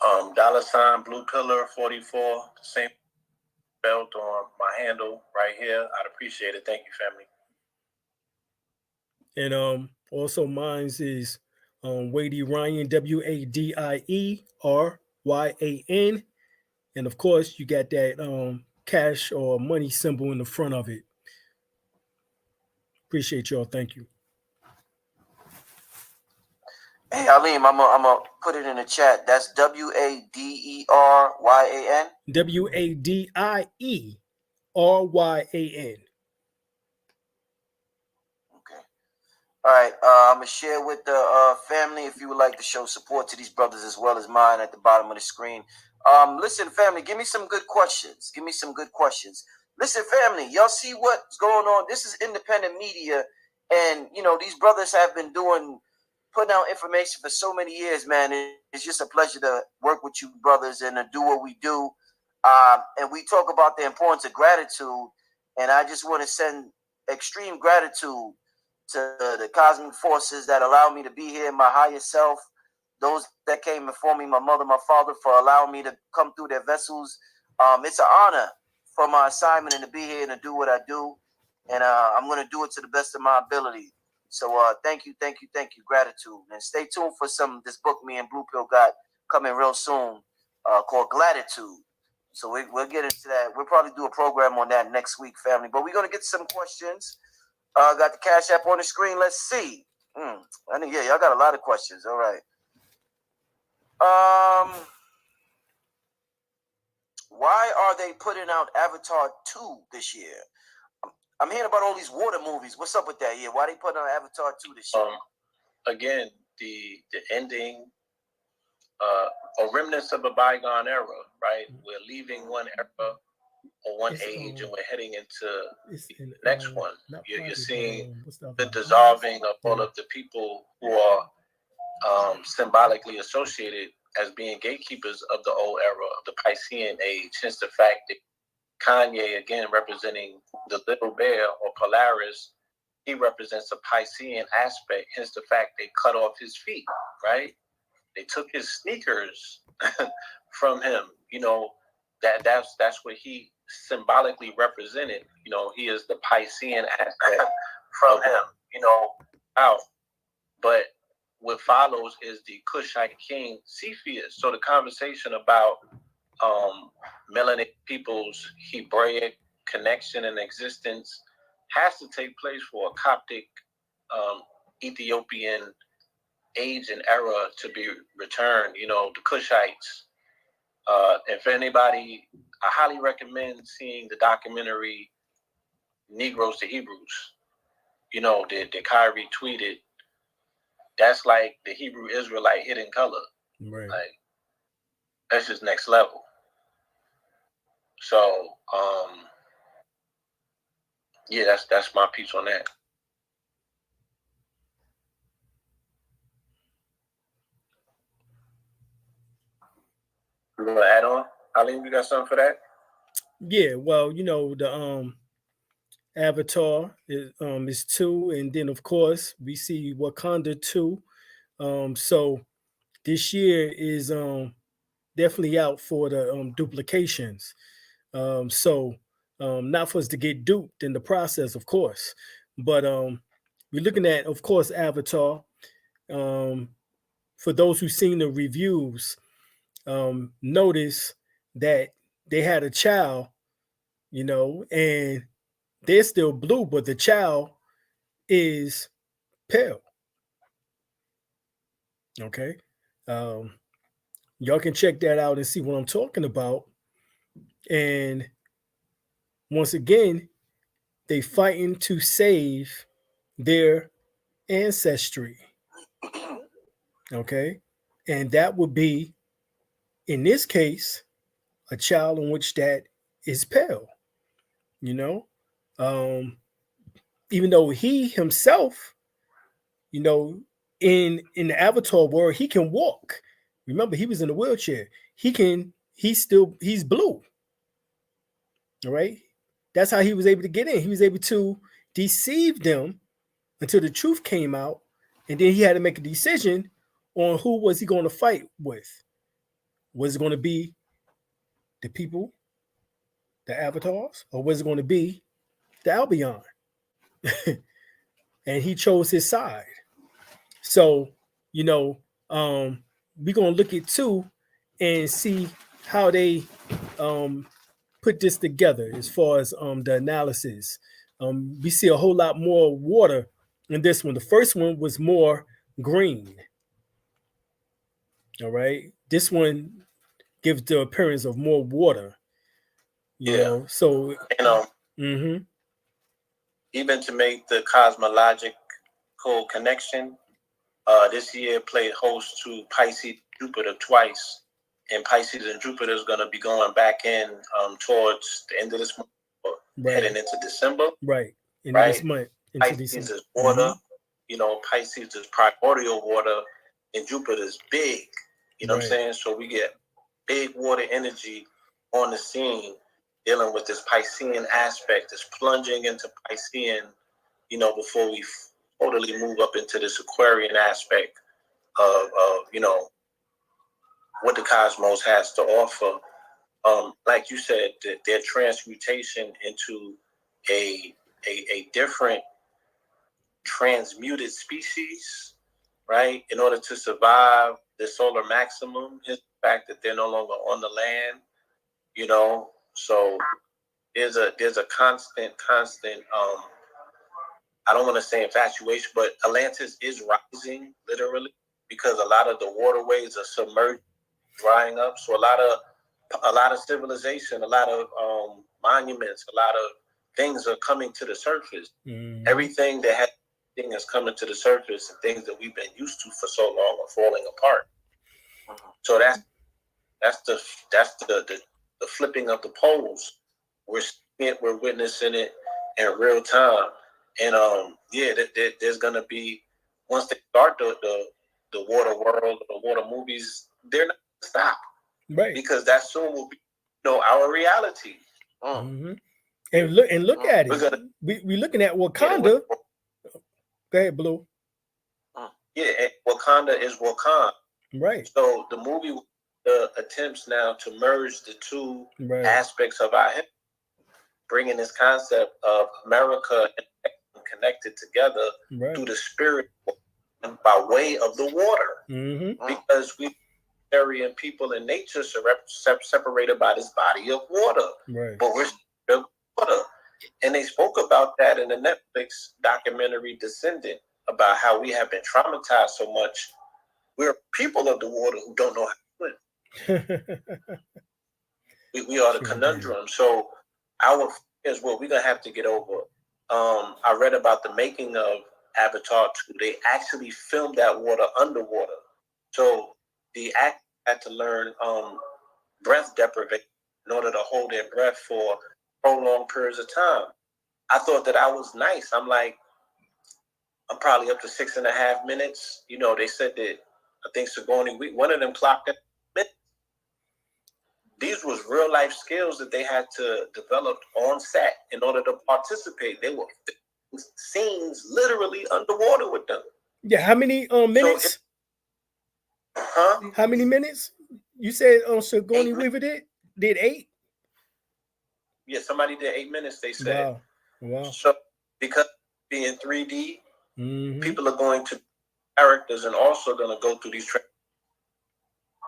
$ Blue Pillar 44, same belt on my handle right here. I'd appreciate it. Thank you, family. And also mine's is Wady Ryan, WADIERYAN. And of course you got that cash or money symbol in the front of it. Appreciate y'all. Thank you. Hey, Alim, I'm gonna put it in the chat. That's WADERYAN. WADIERYAN. Okay. All right. I'm gonna share with the family if you would like to show support to these brothers as well as mine at the bottom of the screen. Listen, family, give me some good questions. Listen, family, y'all see what's going on? This is independent media, and these brothers have been putting out information for so many years, man. It's just a pleasure to work with you brothers and to do what we do. And we talk about the importance of gratitude, and I just want to send extreme gratitude to the cosmic forces that allow me to be here in my higher self, those that came before me, my mother, my father, for allowing me to come through their vessels. It's an honor for my assignment and to be here and to do what I do, and I'm going to do it to the best of my ability. So thank you. Gratitude. And stay tuned for this book me and Blue Pill got coming real soon called Gratitude. So we'll get into that. We'll probably do a program on that next week, family. But we're going to get some questions. Got the Cash App on the screen. Let's see. I think, y'all got a lot of questions. All right. Why are they putting out Avatar 2 this year? I'm hearing about all these water movies. What's up with that? Yeah, why they putting out Avatar 2 this year? Again, the ending or remnants of a bygone era, right? We're leaving one era or one age, and we're heading into the next one. You're seeing the dissolving of all of the people who are symbolically associated as being gatekeepers of the old era of the Piscean age. Hence the fact that Kanye, again, representing the little bear or Polaris, he represents a Piscean aspect. Hence the fact they cut off his feet, right? They took his sneakers from him. That's what he symbolically represented. He is the Piscean aspect from him. Out. But what follows is the Kushite king Cepheus. So the conversation about melanated people's Hebraic connection and existence has to take place for a Coptic Ethiopian age and era to be returned. The Kushites. And for anybody, I highly recommend seeing the documentary Negroes to Hebrews. That Kyrie tweeted. That's like the Hebrew Israelite hidden color. Right. Like, that's just next level. So, yeah, that's my piece on that. You want to add on? Alim, you got something for that? Yeah, well, the Avatar is 2, and then of course we see Wakanda 2. So this year is definitely out for the duplications. So not for us to get duped in the process, of course, but we're looking at, of course, Avatar. For those who've seen the reviews, notice that they had a child, and they're still blue, but the child is pale. Okay. Y'all can check that out and see what I'm talking about. And once again, they fighting to save their ancestry. Okay. And that would be, in this case, a child in which that is pale. Even though he himself, in the Avatar world, he can walk. Remember, he was in a wheelchair. He's blue. All right. That's how he was able to get in. He was able to deceive them until the truth came out. And then he had to make a decision on who was he going to fight with. Was it going to be the people, the avatars, or was it going to be the Albion? And he chose his side. So, you know, we're going to look at two and see how they put this together as far as the analysis. We see a whole lot more water in this one. The first one was more green. All right. This one gives the appearance of more water. You know, so even to make the cosmological connection, this year played host to Pisces Jupiter twice. And Pisces and Jupiter is going to be going back in towards the end of this month, heading into December. Right. This month. Pisces is water. You know, Pisces is primordial water, and Jupiter is big. You know what I'm saying? So we get big water energy on the scene, dealing with this Piscean aspect, this plunging into Piscean, you know, before we totally move up into this Aquarian aspect of you know, what the cosmos has to offer. Like you said, their transmutation into a different transmuted species, right? In order to survive the solar maximum, is the fact that they're no longer on the land, you know. So there's a constant I don't want to say infatuation, but Atlantis is rising literally, because a lot of the waterways are submerged, drying up. So a lot of civilization, a lot of monuments, a lot of things are coming to the surface. Everything that is coming to the surface, and things that we've been used to for so long are falling apart. So that's the flipping of the poles. We're seeing it, we're witnessing it in real time. And there's gonna be, once they start the water world, the water movies, they're not gonna stop, right? Because that soon will be, you know, our reality. And look at it. We're looking at Wakanda. Go ahead, Blue. Wakanda is Wakanda. Right. So the movie attempts now to merge the two aspects of our history, bringing this concept of America connected together through the spirit by way of the water, because we and people in nature are separated by this body of water, but we're still water. And they spoke about that in the Netflix documentary Descendant, about how we have been traumatized so much. We're people of the water who don't know how to swim. we are the conundrum. So our is what we're gonna have to get over. I read about the making of Avatar 2. They actually filmed that water underwater. So the actors had to learn breath deprivation in order to hold their breath for prolonged periods of time. I thought that I was nice. I'm like, I'm probably up to 6.5 minutes. You know, they said that, I think Sigourney, one of them clocked at minutes. These was real life skills that they had to develop on set in order to participate. They were scenes literally underwater with them. Yeah, how many minutes? How many minutes? You said Sigourney Weaver did 8? Yeah, somebody did 8 minutes, they said. Wow. So because being 3D, people are going to characters and also going to go through these training.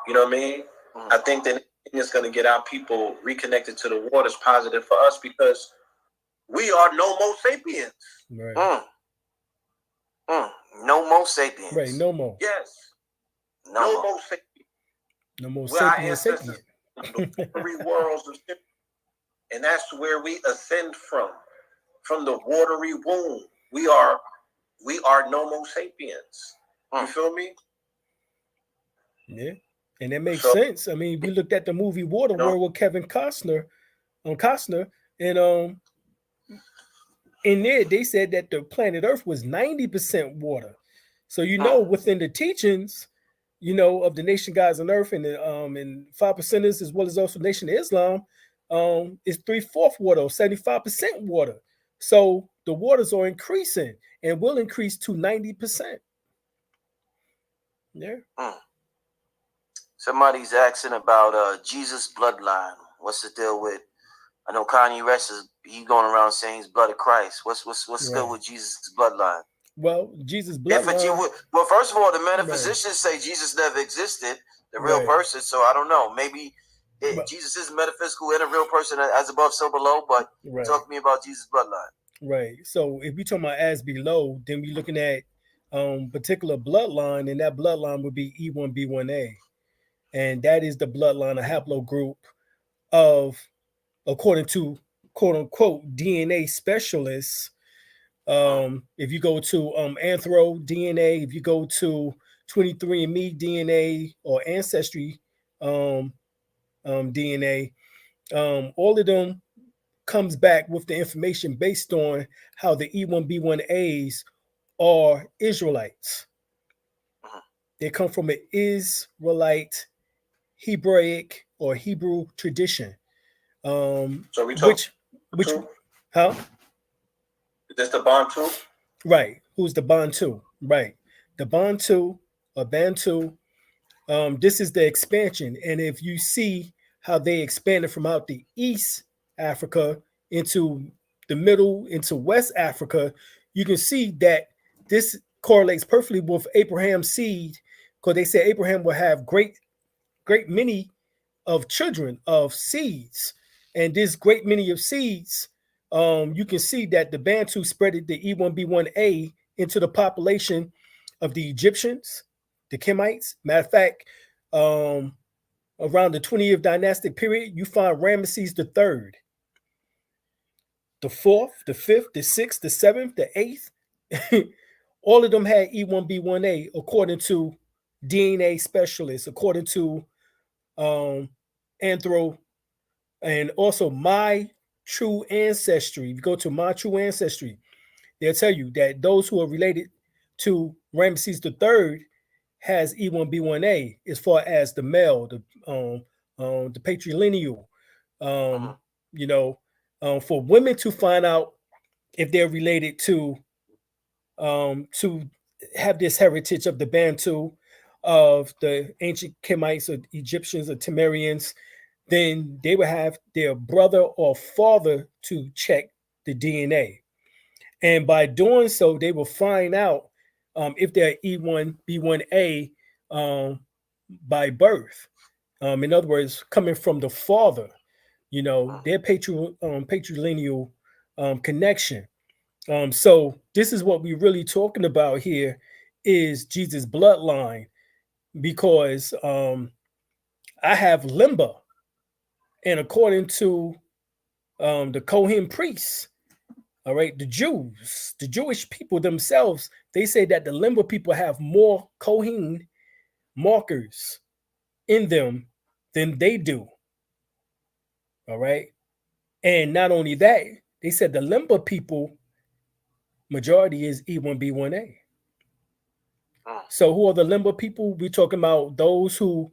You know what I mean? I think that it's going to get our people reconnected to the water is positive for us, because we are no more sapiens. Right. No more sapiens. Right, no more. Yes. No more sapiens. No more sapien. The three worlds of sapiens. And that's where we ascend from the watery womb. We are no more sapiens. You feel me? Yeah. And that makes sense. I mean, we looked at the movie Waterworld with Kevin Costner, and in there they said that the planet Earth was 90% water. So within the teachings, of the Nation Gods on Earth and the 5%ers, as well as also Nation of Islam, is 3/4 water, 75% water. So the waters are increasing and will increase to 90%. Yeah. Somebody's asking about Jesus' bloodline. What's the deal with? I know Kanye West he going around saying he's blood of Christ. What's good with Jesus' bloodline? Well, Jesus' bloodline. Well, first of all, the metaphysicians say Jesus never existed, the real person. So I don't know. Maybe Jesus is metaphysical and a real person, as above, so below. But talk to me about Jesus' bloodline. Right. So if we talking about as below, then we're looking at particular bloodline, and that bloodline would be E1B1A, and that is the bloodline, a haplogroup of, according to quote unquote DNA specialists. If you go to Anthro DNA, if you go to 23andMe DNA or Ancestry DNA, all of them comes back with the information based on how the E1B1As are Israelites. They come from an Israelite Hebraic or Hebrew tradition. So we talk which how? Is this the Bantu? Right. Who's the Bantu? Right. The Bantu or Bantu. This is the expansion. And if you see how they expanded from out the East Africa into the middle, into West Africa, you can see that this correlates perfectly with Abraham's seed, because they say Abraham will have great many of children of seeds. And this great many of seeds, you can see that the Bantu spreaded the E1B1A into the population of the Egyptians, the Kemites. Matter of fact, around the 20th dynastic period, you find Ramesses III, the 4th, the 5th, the 6th, the 7th, the 8th. All of them had E1B1A, according to DNA specialists, according to Anthro, and also My True Ancestry. If you go to My True Ancestry, they'll tell you that those who are related to Ramesses III has E1B1A as far as the male, the patrilineal. For women to find out if they're related to have this heritage of the Bantu, of the ancient Kemites or Egyptians or Temerians, then they would have their brother or father to check the DNA. And by doing so, they will find out if they're E1B1A by birth. In other words, coming from the father, their patrilineal connection. So this is what we're really talking about here, is Jesus' bloodline, because I have Limba, and according to the Kohen priests, all right, the Jews, the Jewish people themselves, they say that the Limba people have more Kohen markers in them than they do. All right. And not only that, they said the Limba people, majority is E1B1A. So who are the Limba people? We're talking about those who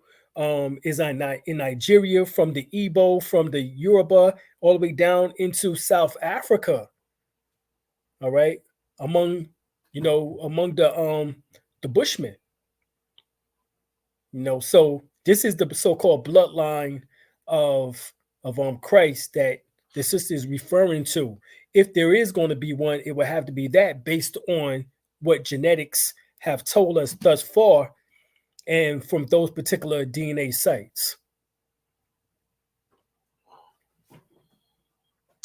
is in Nigeria, from the Igbo, from the Yoruba, all the way down into South Africa. All right, among the Bushmen. So this is the so-called bloodline of Christ that the sister is referring to. If there is going to be one, it would have to be that, based on what genetics have told us thus far, and from those particular DNA sites.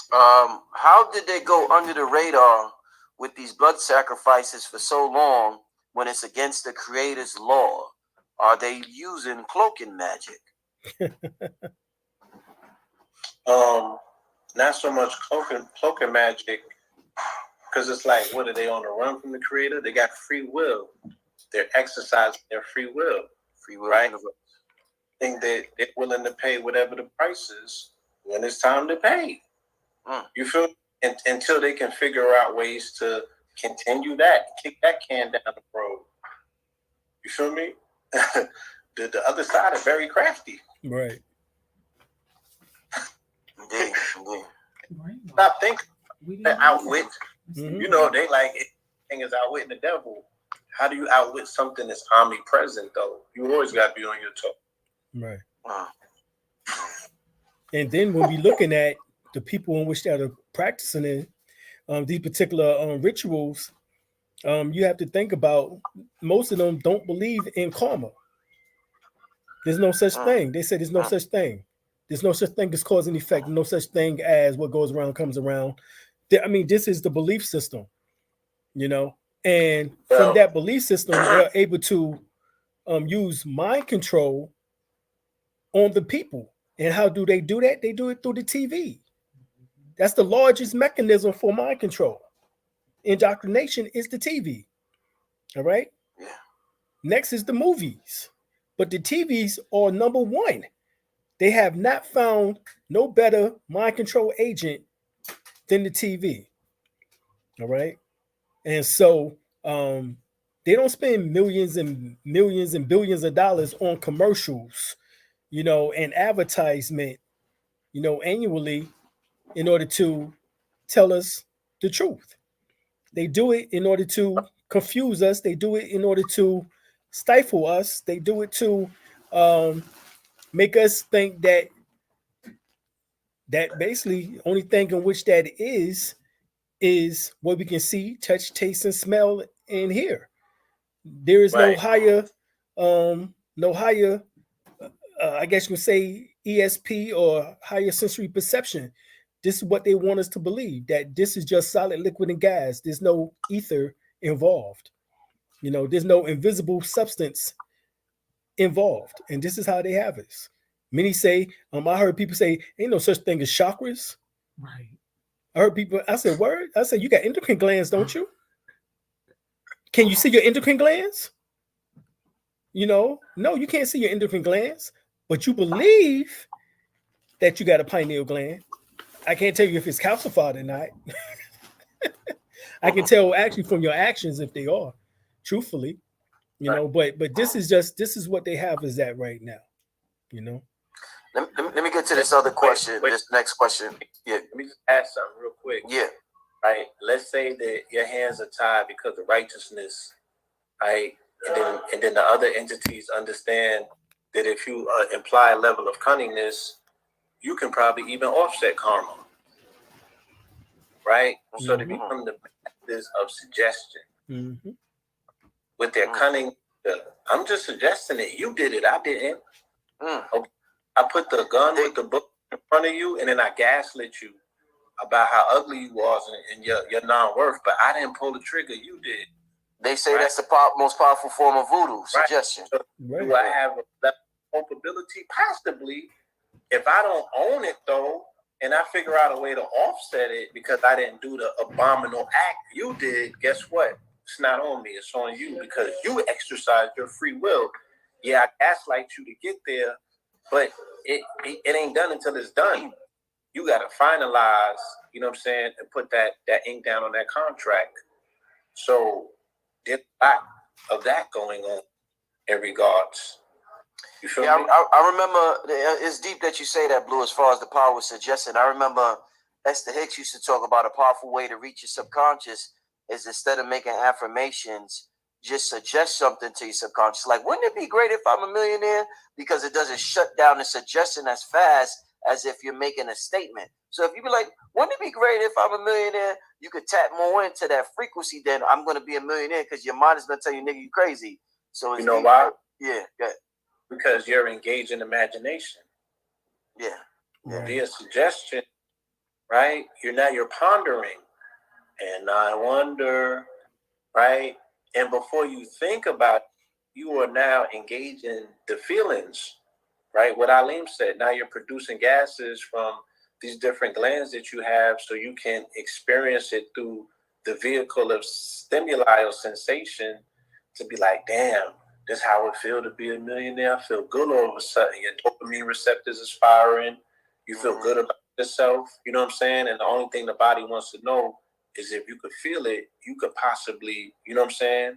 How did they go under the radar with these blood sacrifices for so long when it's against the Creator's law? Are they using cloaking magic? Not so much cloaking magic, because it's like, what are they on the run from the Creator? They got free will. They're exercising their free will. Free will, right? I think they're willing to pay whatever the price is when it's time to pay. You feel? Until they can figure out ways to continue that, kick that can down the road. You feel me? The other side is very crafty. Right. Indeed. Stop thinking. They outwit. Mm-hmm. They like it. Thing is outwitting the devil. How do you outwit something that's omnipresent, though? You always got to be on your toe. Right. Wow. And then when we looking at the people in which that are practicing it, these particular rituals, you have to think about most of them don't believe in karma. There's no such thing. They say there's no such thing. There's no such thing as cause and effect. No such thing as what goes around comes around. I mean, this is the belief system, you know. And from that belief system, they're able to use mind control on the people. And how do they do that? They do it through the TV. That's the largest mechanism for mind control. Indoctrination is the TV. All right. Yeah. Next is the movies. But the TVs are number one. They have not found no better mind control agent than the TV. All right. And so they don't spend millions and millions and billions of dollars on commercials, you know, and advertisement, you know, annually in order to tell us the truth. They do it in order to confuse us. They do it in order to stifle us. They do it to make us think that basically only thing in which that is what we can see, touch, taste, and smell and hear. There is no higher, I guess you would say ESP or higher sensory perception. This is what they want us to believe, that this is just solid, liquid, and gas. There's no ether involved. You know, there's no invisible substance involved. And this is how they have us. Many say, I heard people say, ain't no such thing as chakras. Right. I heard people, I said, word? I said, you got endocrine glands, don't you? Can you see your endocrine glands? You know, no, you can't see your endocrine glands, but you believe that you got a pineal gland. I can't tell you if it's calcified or not. I can tell actually from your actions if they are, truthfully, you know, but this is what they have is that right now, you know. Let me get to this other question. This next question. Yeah. Let me just ask something real quick. Yeah. Right. Let's say that your hands are tied because of righteousness, right? And then the other entities understand that if you imply a level of cunningness, you can probably even offset karma, right? Mm-hmm. So they become the practice of suggestion with their cunning. I'm just suggesting it. You did it. I didn't. Okay. I put the gun with the book in front of you, and then I gaslit you about how ugly you was and your non-worth, but I didn't pull the trigger. You did. They say that's the most powerful form of voodoo, suggestion. So do I have a culpability? Possibly. If I don't own it, though, and I figure out a way to offset it because I didn't do the abominable act you did, guess what? It's not on me. It's on you because you exercised your free will. Yeah, I gaslight you to get there, but it ain't done until it's done. You got to finalize, you know what I'm saying, and put that ink down on that contract. So there's a lot of that going on in regards. You feel me? I remember, it's deep that you say that, Blue, as far as the power of suggestion. I remember Esther Hicks used to talk about a powerful way to reach your subconscious is instead of making affirmations, just suggest something to your subconscious. Like, wouldn't it be great if I'm a millionaire? Because it doesn't shut down the suggestion as fast as if you're making a statement. So if you be like, wouldn't it be great if I'm a millionaire? You could tap more into that frequency, then I'm going to be a millionaire because your mind is going to tell you, nigga, you crazy. So it's, you know why? Yeah, good. Because you're engaged in imagination. Yeah. Via suggestion, right? You're pondering. And I wonder, right? And before you think about it, you are now engaging the feelings, right? What Alim said, now you're producing gases from these different glands that you have so you can experience it through the vehicle of stimuli or sensation to be like, damn, this is how it feels to be a millionaire. I feel good all of a sudden. Your dopamine receptors is firing. You feel good about yourself. You know what I'm saying? And the only thing the body wants to know is if you could feel it, you could possibly, you know what I'm saying,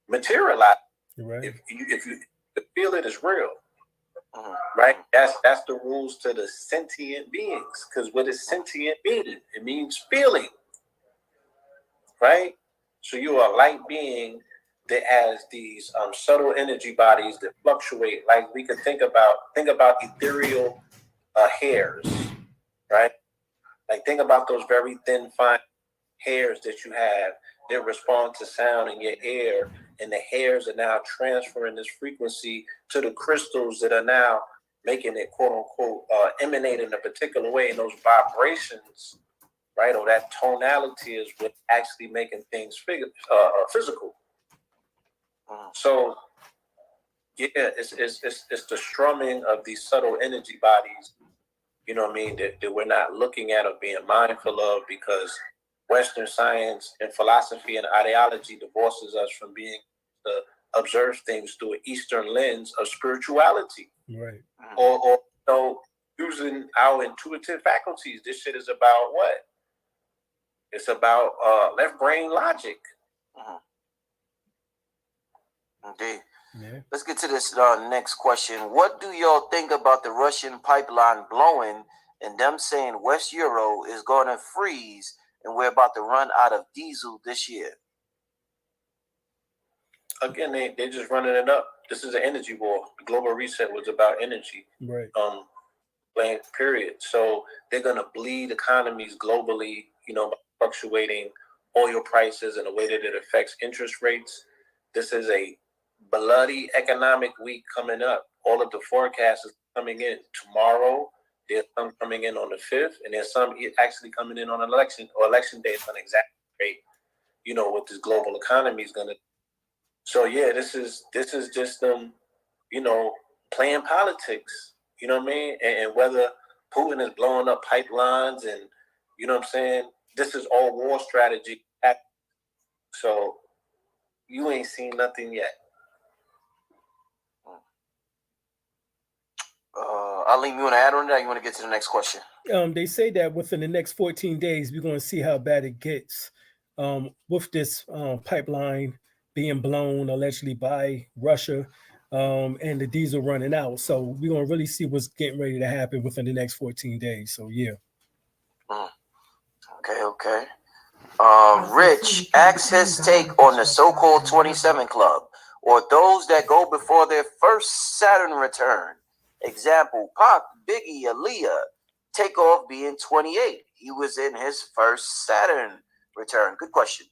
materialize. Right. If you feel it is real. Right? That's the rules to the sentient beings. Because what is sentient being? It means feeling. Right? So you are a light being that has these subtle energy bodies that fluctuate. Like we could think about ethereal hairs, right? Like think about those very thin, fine hairs that you have that respond to sound in your ear, and the hairs are now transferring this frequency to the crystals that are now making it quote unquote emanate in a particular way, and those vibrations, right, or that tonality is what actually making things physical. So yeah, it's the strumming of these subtle energy bodies, you know what I mean, that we're not looking at or being mindful of, because Western science and philosophy and ideology divorces us from being to observe things through an Eastern lens of spirituality. Right. Or you know, using our intuitive faculties. This shit is about what? It's about left brain logic. Okay. Yeah. Let's get to this next question. What do y'all think about the Russian pipeline blowing and them saying West Euro is going to freeze and we're about to run out of diesel this year? Again, they're just running it up. This is an energy war. The global reset was about energy. Right. Blank period. So they're going to bleed economies globally, you know, by fluctuating oil prices in a way that it affects interest rates. This is a bloody economic week coming up. All of the forecasts is coming in tomorrow. There's some coming in on the 5th, and there's some actually coming in on election day. It's going to exactly rate, you know, what this global economy is going to. So yeah, this is just them, you know, playing politics. You know what I mean? And whether Putin is blowing up pipelines and, you know what I'm saying, this is all war strategy. So you ain't seen nothing yet. Alim, you want to add on that? Or you want to get to the next question? They say that within the next 14 days, we're going to see how bad it gets with this pipeline being blown allegedly by Russia and the diesel running out. So we're going to really see what's getting ready to happen within the next 14 days. So, yeah. Okay. Rich asks his take on the so-called 27 Club, or those that go before their first Saturn return. Example, Pac, Biggie, Aaliyah, Takeoff being 28. He was in his first Saturn return. Good question.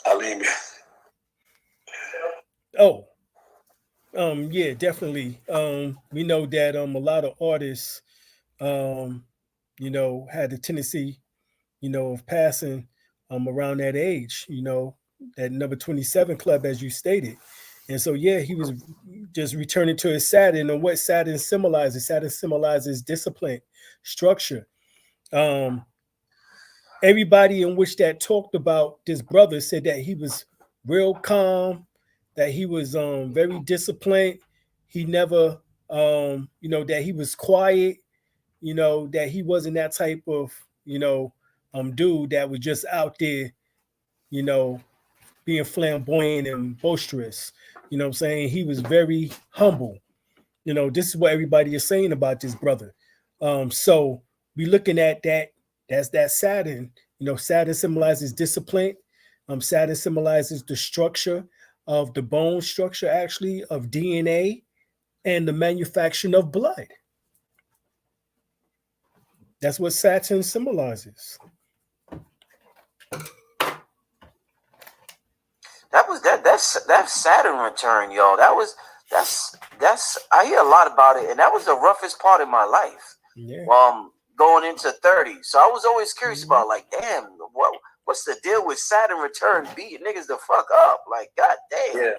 Alim. Oh, yeah, definitely. We know that a lot of artists, you know, had the tendency, you know, of passing around that age, you know, that number 27 club, as you stated. And so, yeah, he was just returning to his Saturn. And what Saturn symbolizes discipline, structure. Everybody in which that talked about this brother said that he was real calm, that he was very disciplined. He never, you know, that he was quiet, you know, that he wasn't that type of, you know, dude that was just out there, you know, being flamboyant and boisterous. You know what I'm saying? He was very humble. You know, this is what everybody is saying about this brother. So we looking at that. That's that Saturn. You know, Saturn symbolizes discipline. Saturn symbolizes the structure of the bone structure, actually, of DNA and the manufacturing of blood. That's what Saturn symbolizes. That Saturn return, y'all. That's I hear a lot about it, and that was the roughest part of my life. Yeah. Going into 30. So I was always curious about, like, damn, what's the deal with Saturn return beating niggas the fuck up? Like, god damn. Yeah.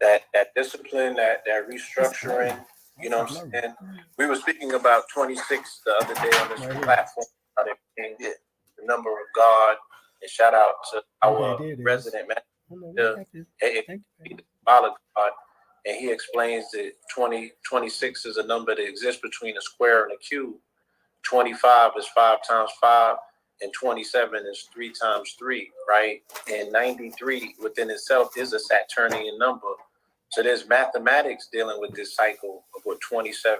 that discipline, that restructuring, you know what I'm saying? We were speaking about 26 the other day on this platform, the number of God, and shout out to our resident man, God, and he explains that 26 is a number that exists between a square and a cube. 25 is 5 times 5, and 27 is 3 times 3, right? And 93 within itself is a Saturnian number. So there's mathematics dealing with this cycle of what 27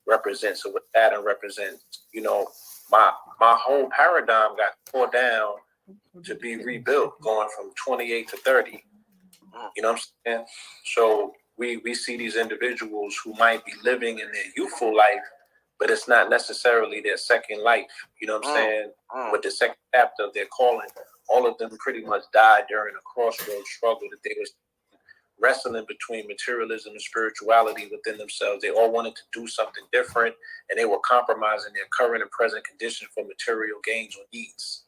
represents or what Saturn represents, you know. my whole paradigm got tore down to be rebuilt, going from 28 to 30. You know what I'm saying? So we see these individuals who might be living in their youthful life, but it's not necessarily their second life. You know what I'm saying? With the second chapter of their calling, all of them pretty much died during a crossroads struggle that they were wrestling between materialism and spirituality within themselves. They all wanted to do something different, and they were compromising their current and present condition for material gains or needs.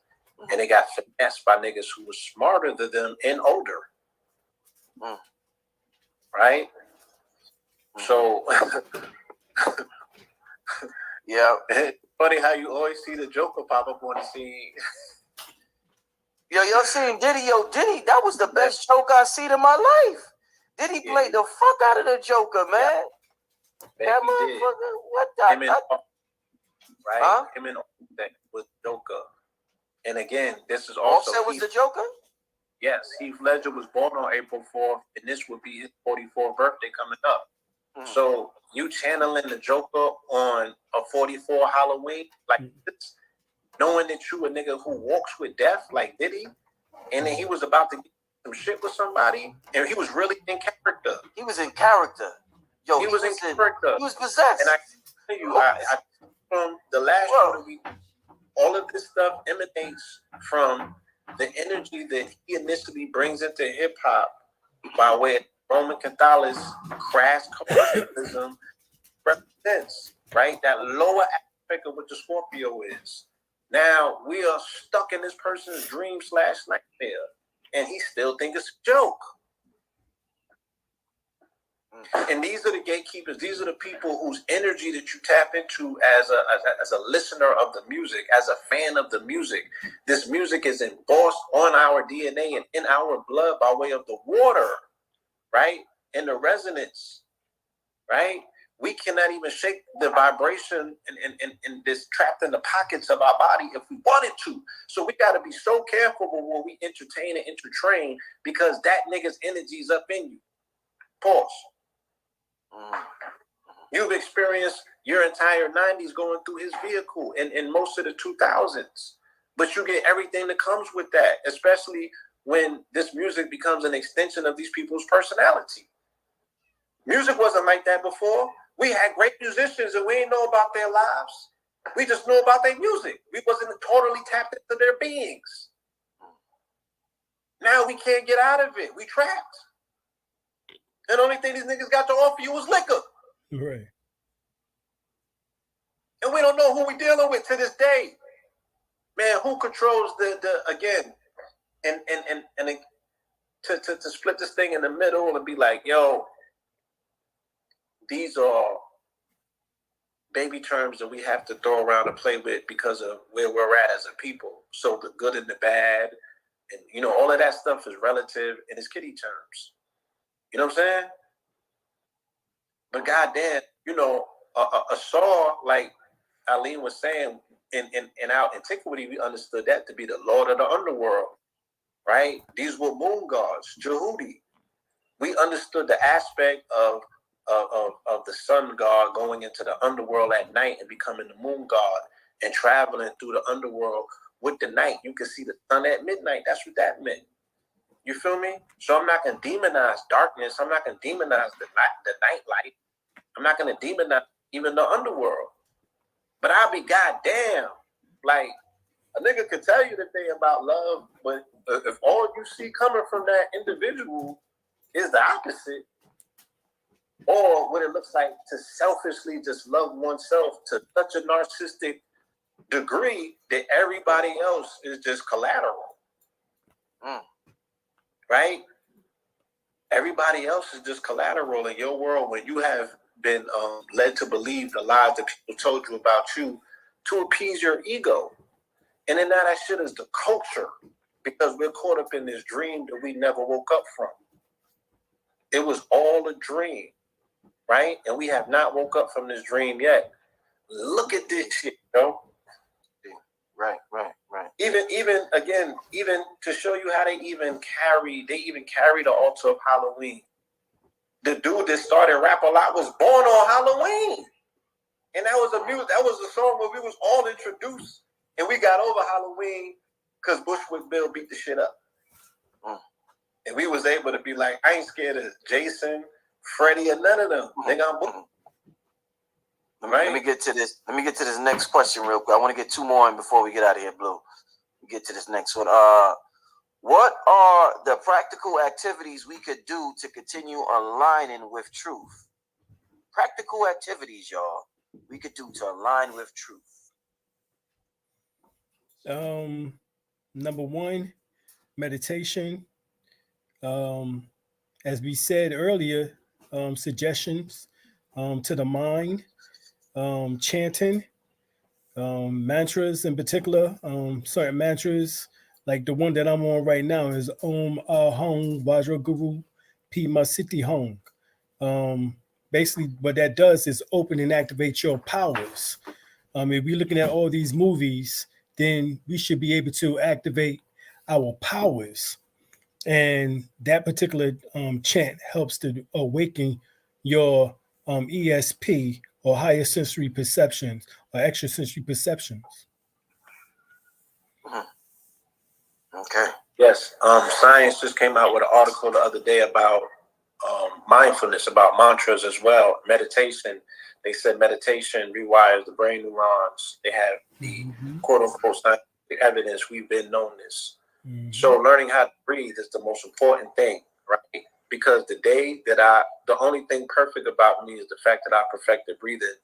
And they got finessed by niggas who were smarter than them and older. Right? So, yeah. It's funny how you always see the Joker pop up on the scene. Yo, y'all seen Diddy? Yo, Diddy, that was the best Joker I seen in my life. Diddy played the fuck out of the Joker, man. That motherfucker, what the? Him and that was Joker. And again, this is also Offset was the Joker? Yes, Heath Ledger was born on April 4th, and this would be his 44th birthday coming up. So you channeling the Joker on a 44 Halloween like this, knowing that you a nigga who walks with death like Diddy, and then he was about to get some shit with somebody, and he was really in character. He was in character. Yo, he was in character. He was possessed. And I tell you, I from the last show, all of this stuff emanates from the energy that he initially brings into hip hop by way of Roman Catholicism, crass commercialism represents, right? That lower aspect of what the Scorpio is. Now we are stuck in this person's dream/nightmare, and he still thinks it's a joke. And these are the gatekeepers. These are the people whose energy that you tap into as a listener of the music, as a fan of the music. This music is embossed on our DNA and in our blood by way of the water, right? And the resonance, right? We cannot even shake the vibration and this trapped in the pockets of our body if we wanted to. So we got to be so careful when we entertain and entertain, because that nigga's energy is up in you. Pause. You've experienced your entire 90s going through his vehicle and most of the 2000s, but you get everything that comes with that, especially when this music becomes an extension of these people's personality. Music wasn't like that before. We had great musicians and we didn't know about their lives. We just knew about their music. We wasn't totally tapped into their beings. Now we can't get out of it. We trapped. And the only thing these niggas got to offer you was liquor. Right. And we don't know who we dealing with to this day. Man, who controls the again, and to split this thing in the middle and be like, yo, these are baby terms that we have to throw around and play with because of where we're at as a people. So the good and the bad, and you know, all of that stuff is relative and it's kiddie terms. You know what I'm saying? But goddamn, you know, a saw, like Alim was saying, in our antiquity, we understood that to be the lord of the underworld, right? These were moon gods, Jehudi. We understood the aspect of the sun god going into the underworld at night and becoming the moon god and traveling through the underworld with the night. You can see the sun at midnight. That's what that meant. You feel me? So I'm not going to demonize darkness. I'm not going to demonize the night light. I'm not going to demonize even the underworld. But I'll be goddamn. Like, a nigga could tell you the thing about love, but if all you see coming from that individual is the opposite, or what it looks like to selfishly just love oneself to such a narcissistic degree that everybody else is just collateral. Right? Everybody else is just collateral in your world when you have been led to believe the lies that people told you about you to appease your ego. And then now that shit is the culture, because we're caught up in this dream that we never woke up from. It was all a dream, right? And we have not woke up from this dream yet. Look at this shit, yo. Right. Even to show you how they even carry the altar of Halloween. The dude that started Rap A Lot was born on Halloween. And that was a song where we was all introduced, and we got over Halloween because Bushwick Bill beat the shit up. And we was able to be like, I ain't scared of Jason, Freddie, or none of them. Nigga, I'm right. Let me get to this next question real quick. I want to get two more in before we get out of here, Blue. We get to this next one. What are the practical activities we could do to continue aligning with truth? Practical activities, y'all, we could do to align with truth. Number one, meditation. As we said earlier, suggestions to the mind, chanting, mantras in particular, certain mantras, like the one that I'm on right now is Om Ahong Vajra Guru Pima Siddhi Hong. Basically, what that does is open and activate your powers. If we're looking at all these movies, then we should be able to activate our powers. And that particular chant helps to awaken your ESP or higher sensory perceptions or extrasensory perceptions. Okay. Yes. Science just came out with an article the other day about mindfulness, about mantras as well. Meditation. They said meditation rewires the brain neurons. They have the quote unquote scientific evidence. We've been known this. So learning how to breathe is the most important thing, right? Because the only thing perfect about me is the fact that I perfected breathing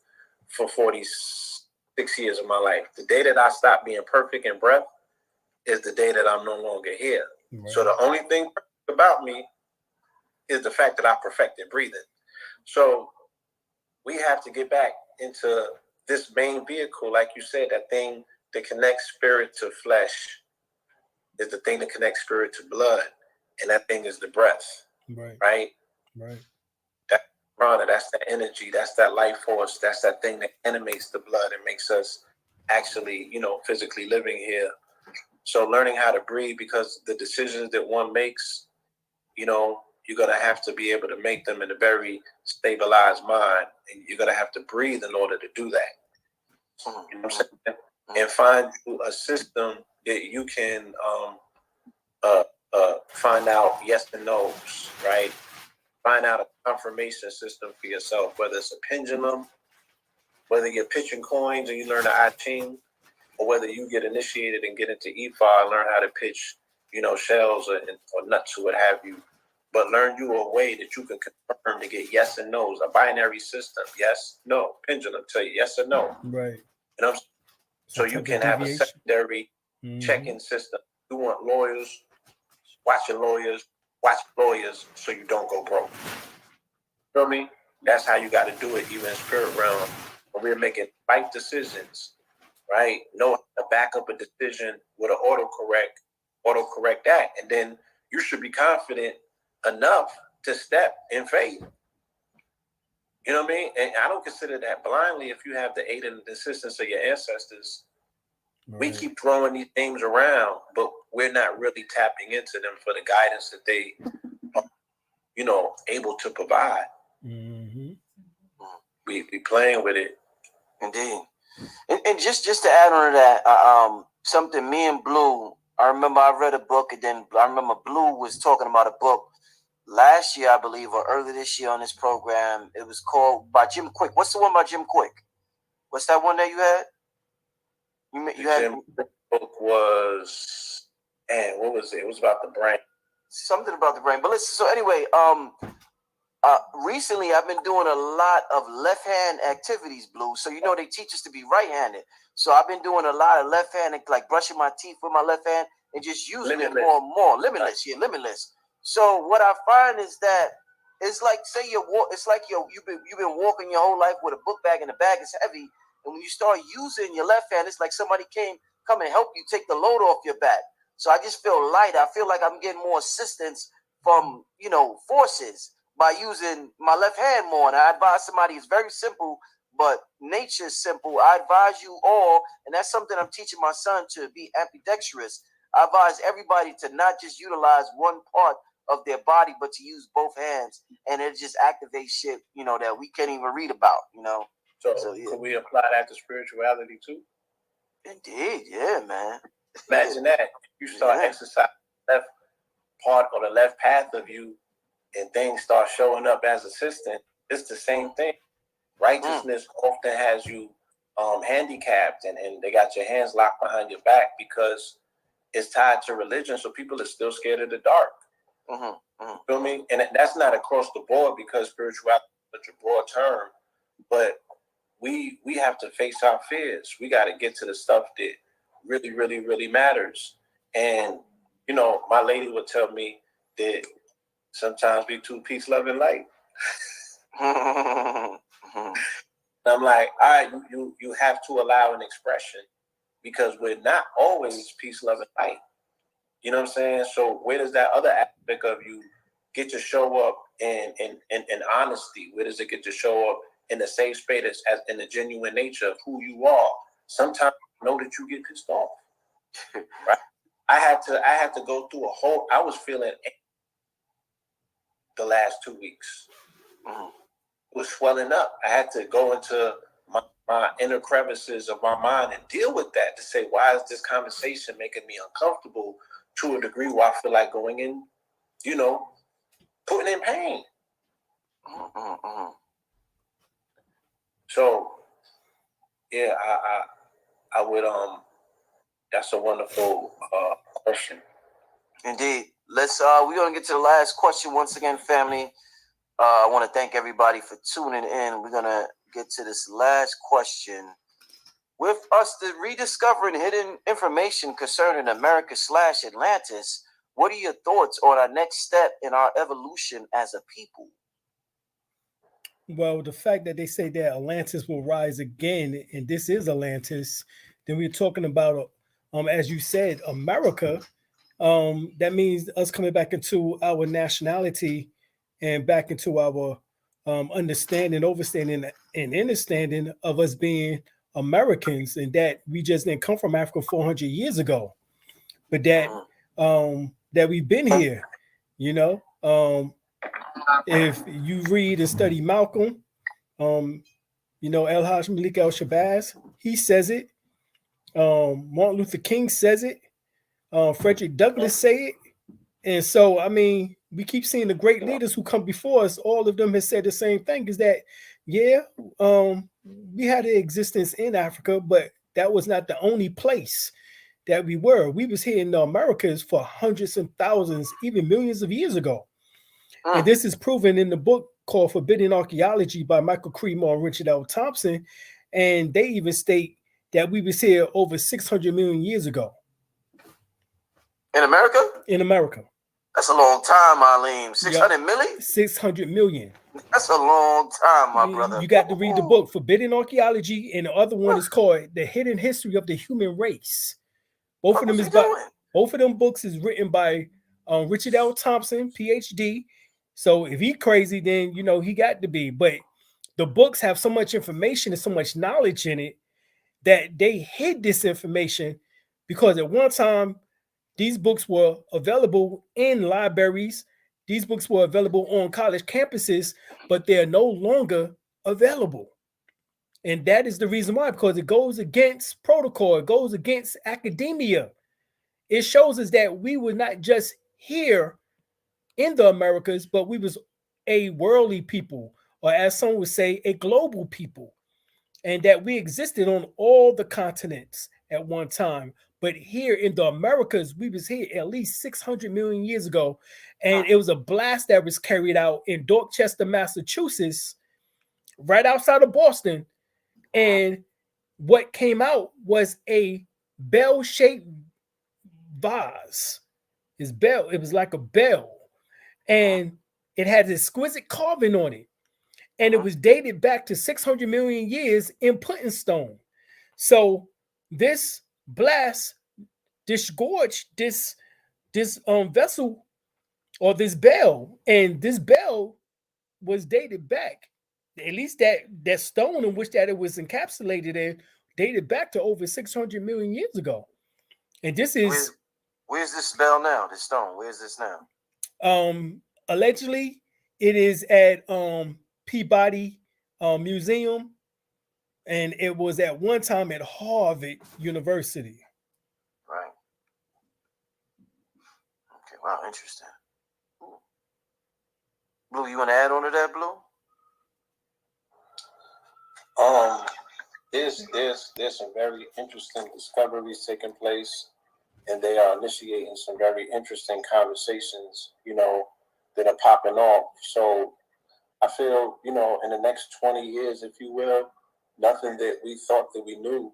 for 46 years of my life. The day that I stop being perfect in breath is the day that I'm no longer here. Right. So the only thing perfect about me is the fact that I perfected breathing. So we have to get back into this main vehicle, like you said, that thing that connects spirit to flesh is the thing that connects spirit to blood, and that thing is the breath. Right. That prana, that's that energy, that's that life force, that's that thing that animates the blood and makes us actually, physically living here. So learning how to breathe, because the decisions that one makes, you're gonna have to be able to make them in a very stabilized mind, and you're gonna have to breathe in order to do that. You know what I'm saying? And find a system that you can find out yes and no's, right? Find out a confirmation system for yourself, whether it's a pendulum, whether you're pitching coins and you learn the I Ching, or whether you get initiated and get into EFA and learn how to pitch, shells or nuts or what have you. But learn you a way that you can confirm to get yes and no's, a binary system, yes, no, pendulum tell you yes or no. Right. So you can have a secondary check-in system. You want lawyers, watch lawyers, so you don't go broke. You know what I mean? That's how you got to do it, even in spirit realm. When we're making right decisions, right? Know how to back up a decision with an autocorrect that. And then you should be confident enough to step in faith. You know what I mean? And I don't consider that blindly if you have the aid and the assistance of your ancestors. Right. We keep throwing these things around, but we're not really tapping into them for the guidance that they are, able to provide. We playing with it. Indeed. And just to add on to that, something me and Blue, I remember I read a book, and then I remember Blue was talking about a book last year, I believe, or earlier this year on this program. It was called by Jim Quick. What's the one by Jim Quick? What's that one that you had? You had Jim book was, what was it? It was about the brain. Something about the brain. But listen, so anyway, recently I've been doing a lot of left-hand activities, Blue. So they teach us to be right-handed. So I've been doing a lot of left-handed, like brushing my teeth with my left hand and just using it more and more. Limitless. So what I find is that it's like, say it's like you've been walking your whole life with a book bag, and the bag is heavy. And when you start using your left hand, it's like somebody come and help you take the load off your back. So I just feel light. I feel like I'm getting more assistance from, forces by using my left hand more. And I advise somebody, it's very simple, but nature is simple. I advise you all, and that's something I'm teaching my son, to be ambidextrous. I advise everybody to not just utilize one part of their body, but to use both hands. And it just activates shit, that we can't even read about, So yeah. Could we apply that to spirituality too? Indeed, yeah, man. Imagine that. You start exercising the left part or the left path of you, and things start showing up as assistant. It's the same thing. Righteousness often has you handicapped, and they got your hands locked behind your back because it's tied to religion. So people are still scared of the dark. Feel me? And that's not across the board because spirituality is such a broad term, but we have to face our fears. We got to get to the stuff that really, really, really matters. And, you know, my lady would tell me that sometimes we too peace, love, and light. I'm like, all right, you have to allow an expression because we're not always peace, love, and light. You know what I'm saying? So where does that other aspect of you get to show up in honesty? Where does it get to show up in the safe space as in the genuine nature of who you are? Sometimes you know that you get pissed off. Right? I had to go through I was feeling the last 2 weeks. It was swelling up. I had to go into my inner crevices of my mind and deal with that to say, why is this conversation making me uncomfortable to a degree where I feel like going in, you know, putting in pain. So, yeah, I would, that's a wonderful question. Indeed. We're going to get to the last question once again, family. I want to thank everybody for tuning in. We're going to get to this last question. With us rediscovering hidden information concerning America/Atlantis, what are your thoughts on our next step in our evolution as a people? Well, the fact that they say that Atlantis will rise again, and this is Atlantis, then we're talking about, as you said, America. That means us coming back into our nationality and back into our understanding, overstanding, and understanding of us being Americans, and that we just didn't come from Africa 400 years ago, but that that we've been here. You know, if you read and study Malcolm, you know, El-Hajj Malik El-Shabazz, he says it. Martin Luther King says it. Frederick Douglass say it. And so, I mean, we keep seeing the great leaders who come before us. All of them have said the same thing, is that, yeah, we had an existence in Africa, but that was not the only place that we were. We was here in the Americas for hundreds and thousands, even millions of years ago. And this is proven in the book called Forbidden Archaeology by Michael Creedmoor and Richard L. Thompson. And they even state that we was here over 600 million years ago. In America? In America. That's a long time, Alim. 600 million? 600 million. That's a long time, my brother. You got to read the book Forbidden Archaeology, and the other one is called The Hidden History of the Human Race. Both of them books is written by Richard L. Thompson, PhD. So if he crazy, then you know he got to be. But the books have so much information and so much knowledge in it that they hid this information because at one time these books were available in libraries. These books were available on college campuses, but they're no longer available. And that is the reason why, because it goes against protocol. It goes against academia. It shows us that we were not just here in the Americas, but we was a worldly people, or as some would say, a global people, and that we existed on all the continents at one time. But here in the Americas, we was here at least 600 million years ago. And it was a blast that was carried out in Dorchester, Massachusetts, right outside of Boston. And what came out was a bell-shaped vase. It was like a bell. And it had exquisite carving on it. And it was dated back to 600 million years in pudding stone. So this blast disgorged this vessel or this bell, and this bell was dated back, at least that stone in which that it was encapsulated in, dated back to over 600 million years ago. And this is where's this bell now? This stone, where's this now? Allegedly, it is at Peabody Museum And it was at one time at Harvard University. Right. Okay. Wow. Interesting. Ooh. Blue, you want to add on to that, Blue? There's some very interesting discoveries taking place, and they are initiating some very interesting conversations, that are popping off. So I feel, in the next 20 years, if you will, nothing that we thought that we knew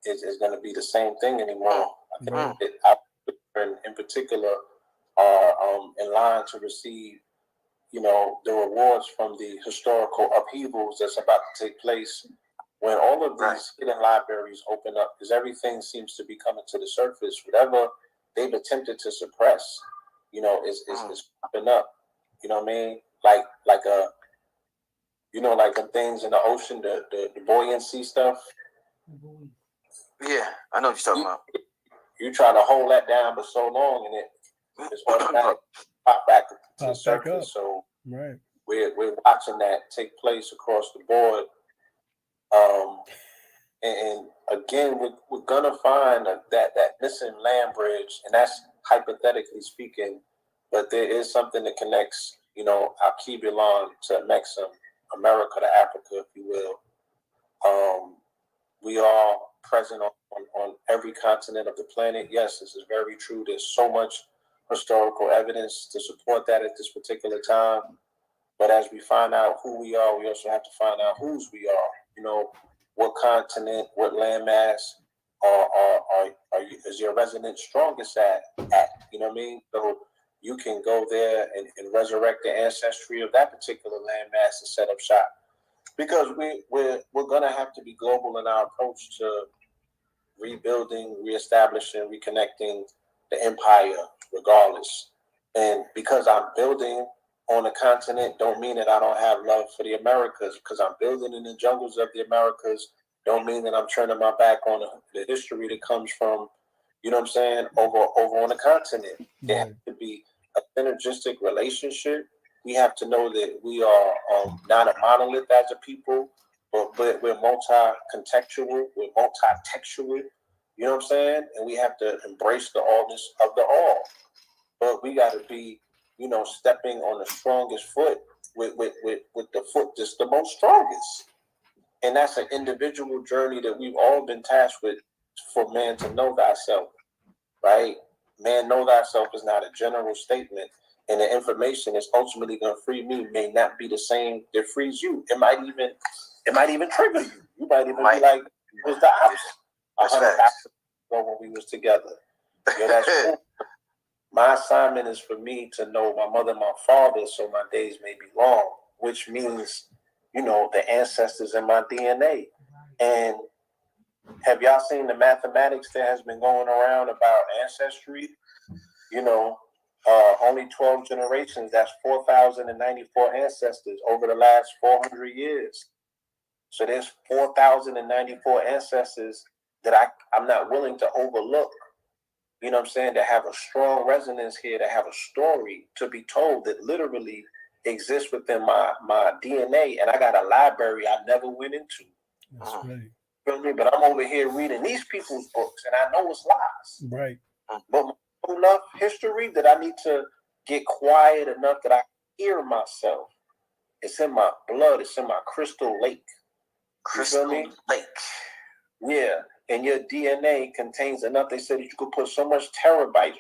is going to be the same thing anymore. I think that our in particular are in line to receive, the rewards from the historical upheavals that's about to take place when all of these hidden libraries open up, because everything seems to be coming to the surface. Whatever they've attempted to suppress, is popping up. You know what I mean? Like the things in the ocean, the buoyancy stuff. Yeah, I know what you're talking about. You try to hold that down for so long, and it's automatic pop back to the surface. Up. So we're watching that take place across the board. And again, we're gonna find that missing land bridge, and that's hypothetically speaking, but there is something that connects, Alkebulan to Mexico, America to Africa, if you will. We are present on every continent of the planet. Yes, this is very true. There's so much historical evidence to support that at this particular time. But as we find out who we are, we also have to find out whose we are. What continent, what landmass is your resident strongest at? You know what I mean? So you can go there and resurrect the ancestry of that particular landmass and set up shop. Because we're gonna have to be global in our approach to rebuilding, reestablishing, reconnecting the empire, regardless. And because I'm building on a continent, don't mean that I don't have love for the Americas. Because I'm building in the jungles of the Americas, don't mean that I'm turning my back on the history that comes from, over on the continent. There has to be a synergistic relationship. We have to know that we are not a monolith as a people, but we're multi-contextual, we're multi-textual, you know what I'm saying? And we have to embrace the allness of the all. But we got to be, stepping on the strongest foot with the foot that's the most strongest. And that's an individual journey that we've all been tasked with for man to know thyself, right? Man, know thyself is not a general statement. And the information that's ultimately going to free me may not be the same that frees you. It might even trigger you. You might even be like, it was the opposite. 100 ago when we was together. That's cool. My assignment is for me to know my mother, my father, so my days may be long, which means, the ancestors in my DNA. And have y'all seen the mathematics that has been going around about ancestry? Only 12 generations, that's 4,094 ancestors over the last 400 years. So there's 4,094 ancestors that I'm not willing to overlook. You know what I'm saying? To have a strong resonance here, to have a story to be told that literally exists within my DNA. And I got a library I never went into. That's right. You know what I mean? But I'm over here reading these people's books, and I know it's lies. Right. But enough history that I need to get quiet enough that I hear myself. It's in my blood. It's in my crystal lake. Crystal lake. Yeah. And your DNA contains enough. They said that you could put so much terabytes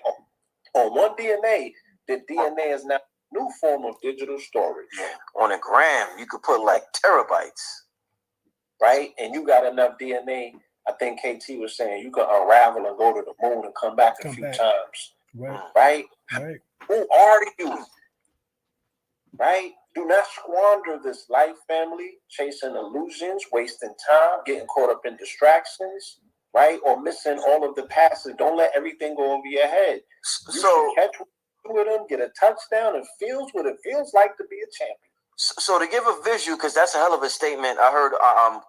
on one DNA. That DNA is now a new form of digital storage. Yeah. On a gram, you could put like terabytes. Right? And you got enough DNA. I think KT was saying you can unravel and go to the moon and come back a few times. Right? Who are you? Right? Do not squander this life, family, chasing illusions, wasting time, getting caught up in distractions, right? Or missing all of the passes. Don't let everything go over your head. You should catch with them, get a touchdown, and feels what it feels like to be a champion. So to give a visual, because that's a hell of a statement. I heard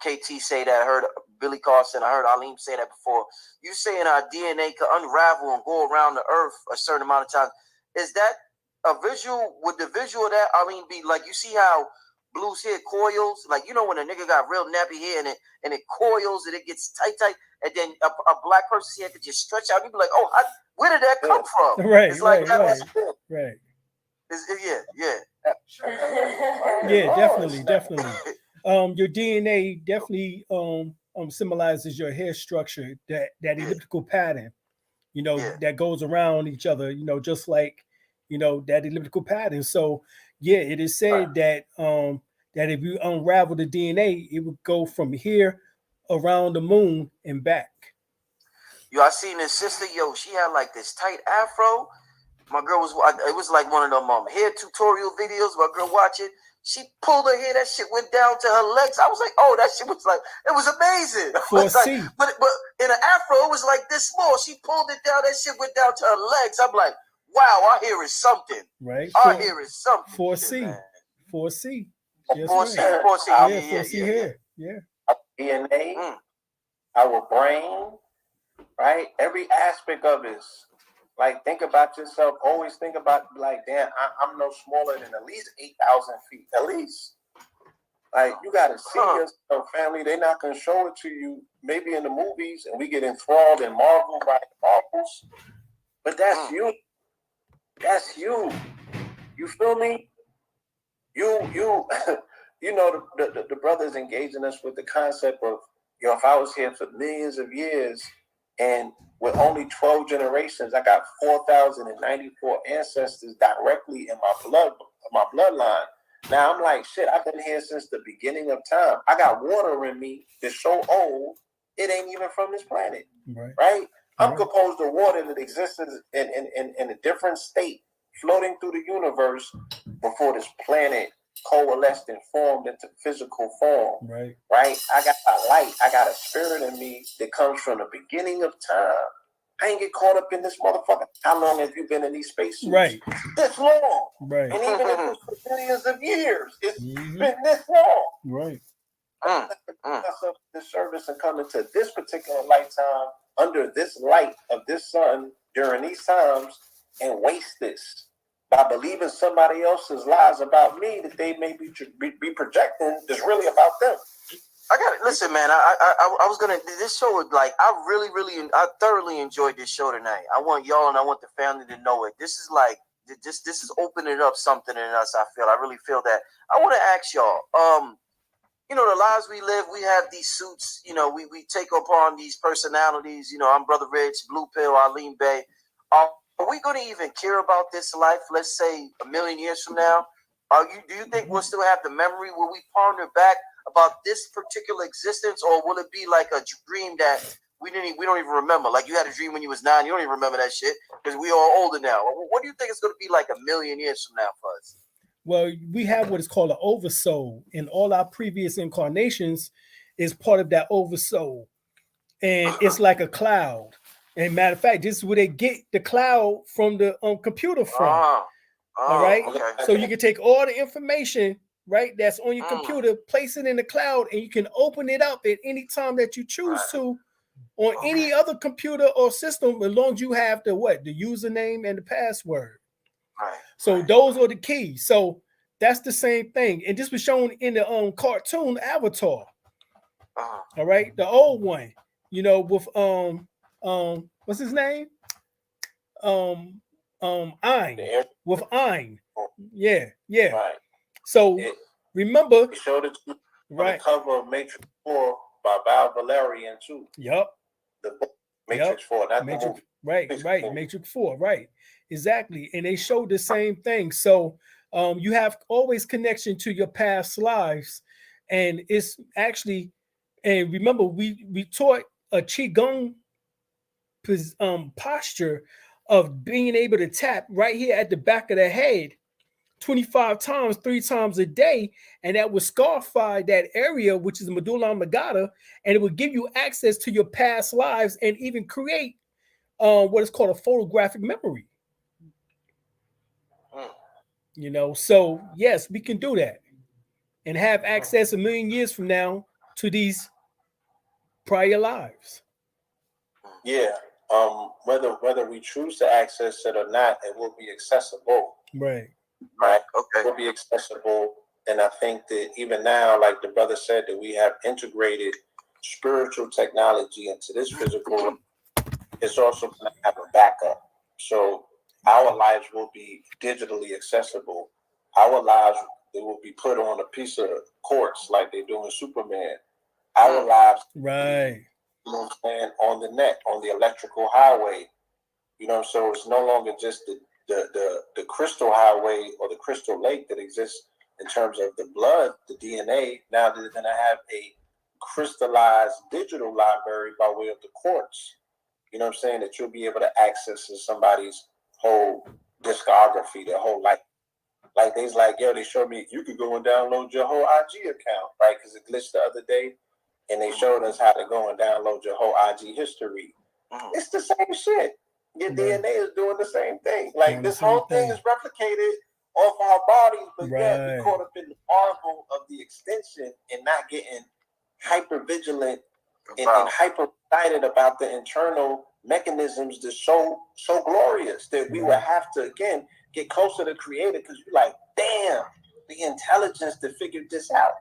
KT say that. I heard Billy Carson. I heard Alim say that before. You saying our DNA could unravel and go around the earth a certain amount of time. Is that a visual? Would the visual of that, Alim, be like, you see how Blue's hair coils, like you know when a nigga got real nappy hair and it coils and it gets tight, and then a black person's hair could just stretch out. You'd be like, oh, where did that come from? Right, it's like right. Yeah, definitely. Your DNA definitely symbolizes your hair structure, that elliptical pattern, that goes around each other, just like that elliptical pattern. So yeah, it is said that that if you unravel the DNA, it would go from here around the moon and back. Yo, I seen this sister, she had like this tight afro. My girl it was like one of them hair tutorial videos. My girl watching, she pulled her hair, that shit went down to her legs. I was like, oh, that shit was like, it was amazing. But in an afro, it was like this small. She pulled it down, that shit went down to her legs. I'm like, wow, our hair is something. Right. Our hair is something. 4C. 4C. Yes, 4C. 4C. Yeah, 4C hair. Yeah. DNA, our brain, right? Every aspect of it. Like, think about yourself. Always think about, like, damn, I'm no smaller than at least 8,000 feet. At least. Like, you got to see yourself, family. They're not going to show it to you, maybe in the movies, and we get enthralled and marveled by the Marvels. But that's you. That's you. You feel me? You know, the brothers engaging us with the concept of, if I was here for millions of years, and with only 12 generations, I got 4,094 ancestors directly in my bloodline. Now I'm like, shit, I've been here since the beginning of time. I got water in me that's so old, it ain't even from this planet. Right? I'm composed of water that existed in a different state, floating through the universe before this planet coalesced and formed into physical form. Right? I got a light, I got a spirit in me that comes from the beginning of time. I ain't get caught up in this motherfucker. How long have you been in these spacesuits? Right. This long. Right. And even if it's for millions of years, it's been this long. Right. This service and come into this particular lifetime under this light of this sun during these times and waste this by believing somebody else's lies about me that they may be projecting that's really about them. I got it. Listen, man. I was gonna. This show would I thoroughly enjoyed this show tonight. I want y'all and I want the family to know it. This is like this is opening up something in us. I really feel that. I want to ask y'all. The lives we live, we have these suits. We take upon these personalities. I'm Brother Rich, Blue Pill, El-Bey. Are we going to even care about this life? Let's say a million years from now. Do you think we'll still have the memory? Will we ponder back about this particular existence, or will it be like a dream that we don't even remember? Like you had a dream when you was 9, you don't even remember that shit because we all older now. What do you think it's going to be like a million years from now for us? Well, we have what is called an oversoul, and all our previous incarnations is part of that oversoul, and it's like a cloud. And matter of fact, this is where they get the cloud from the computer from. All right, okay. So you can take all the information, right, that's on your computer, place it in the cloud, and you can open it up at any time that you choose to on any other computer or system, as long as you have the username and the password. So those are the keys. So that's the same thing, and this was shown in the cartoon Avatar. All right, the old one, with what's his name? Ein. With Ein. Yeah. Right. So remember, they showed it on the cover of Matrix 4 by Val Valerian too. Yep. The book Matrix 4, not Matrix, the movie. Right. Matrix 4, right. Exactly. And they showed the same thing. So you have always connection to your past lives. And it's actually, and remember, we taught a Qigong posture of being able to tap right here at the back of the head 25 times, 3 times a day, and that would scarify that area, which is the medulla oblongata, and it would give you access to your past lives and even create what is called a photographic memory. So yes, we can do that and have access a million years from now to these prior lives. Yeah. Whether we choose to access it or not, it will be accessible. Right. Okay. It will be accessible And I think that even now, like the brother said, that we have integrated spiritual technology into this physical, it's also going to have a backup. So our lives will be digitally accessible. Our lives, they will be put on a piece of quartz like they do in Superman. Our lives, right, you know what I'm saying, on the net, on the electrical highway. You know, so it's no longer just the crystal highway or the crystal lake that exists in terms of the blood, the DNA. Now they're going to have a crystallized digital library by way of the quartz. You know what I'm saying? That you'll be able to access somebody's whole discography, their whole life. Like they's like, yo, they showed me you could go and download your whole IG account, right? Because it glitched the other day, and they showed us how to go and download your whole IG history. It's the same shit. Your DNA is doing the same thing. Like this whole thing is replicated off our bodies, but yet we caught up in the marvel of the extension and not getting hyper vigilant and hyper excited about the internal mechanisms that's so glorious that we would have to again get closer to Creator, because you're like, damn, the intelligence to figure this out,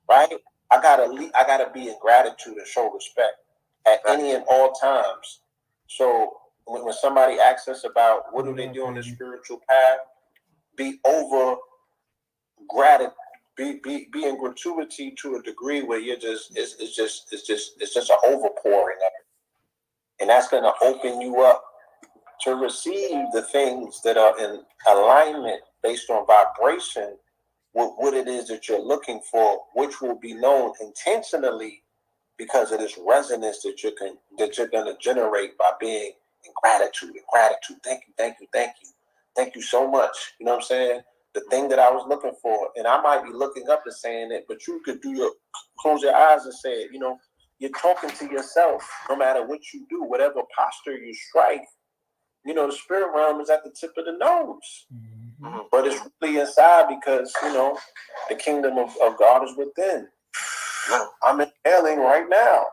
right? I gotta be in gratitude and show respect at any and all times. So when somebody asks us about what do they do on the spiritual path, be over gratitude. Be in gratuity to a degree where you're just it's just an overpouring of it, and that's going to open you up to receive the things that are in alignment based on vibration with what it is that you're looking for, which will be known intentionally because of this resonance that you're going to generate by being in gratitude. Thank you so much. You know what I'm saying? The thing that I was looking for, and I might be looking up and saying it, but you could close your eyes and say it. You know, you're talking to yourself no matter what you do, whatever posture you strike. You know, the spirit realm is at the tip of the nose, but it's really inside because, you know, the kingdom of God is within. I'm inhaling right now.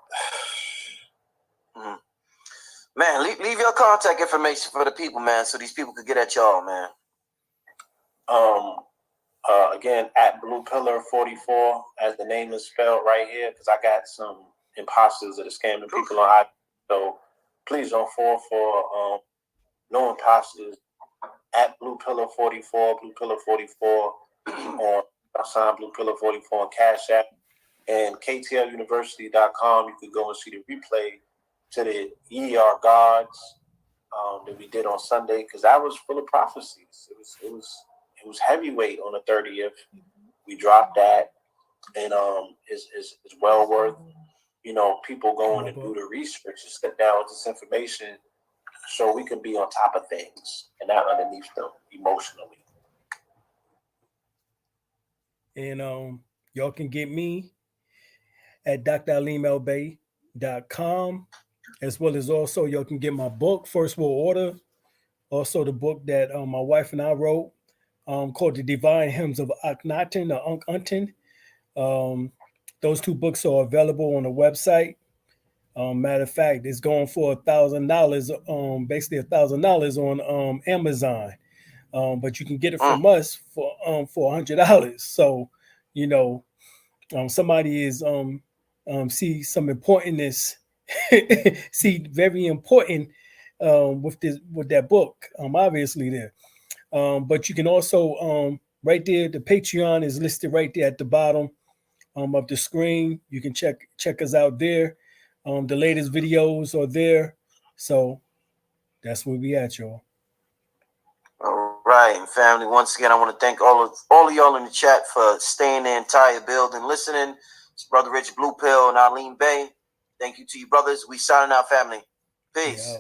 Man, leave your contact information for the people, man, so these people could get at y'all, man. Again, at Blue Pillar 44, as the name is spelled right here, because I got some imposters that are scamming people on IG. So please don't fall for no imposters. At Blue Pillar 44, Blue Pillar 44 on Blue Pillar 44 on Cash App, and KTLUniversity.com. You can go and see the replay to the ER Gods that we did on Sunday, because that was full of prophecies. It was heavyweight on the 30th. We dropped that, and it's well worth, you know, people going and do the research and sit down with this information so we can be on top of things and not underneath them emotionally. And y'all can get me at dralim.elbey.com, as well as also y'all can get my book, First World Order, also the book that my wife and I wrote, called The Divine Hymns of Akhenaten or Ankh-Unten. Those two books are available on the website. Matter of fact, it's going for $1,000, basically $1,000 on Amazon. But you can get it from us for $100. So, you know, somebody is see some importantness, see very important with that book. Obviously there. But you can also right there, the Patreon is listed right there at the bottom of the screen. You can check us out there. The latest videos are there. So that's where we at, y'all. All right, and family, once again, I want to thank all of y'all in the chat for staying the entire building, listening. It's Brother Rich, Blue Pill, and Alim Bey. Thank you to you, brothers. We signing out, family. Peace. Yeah.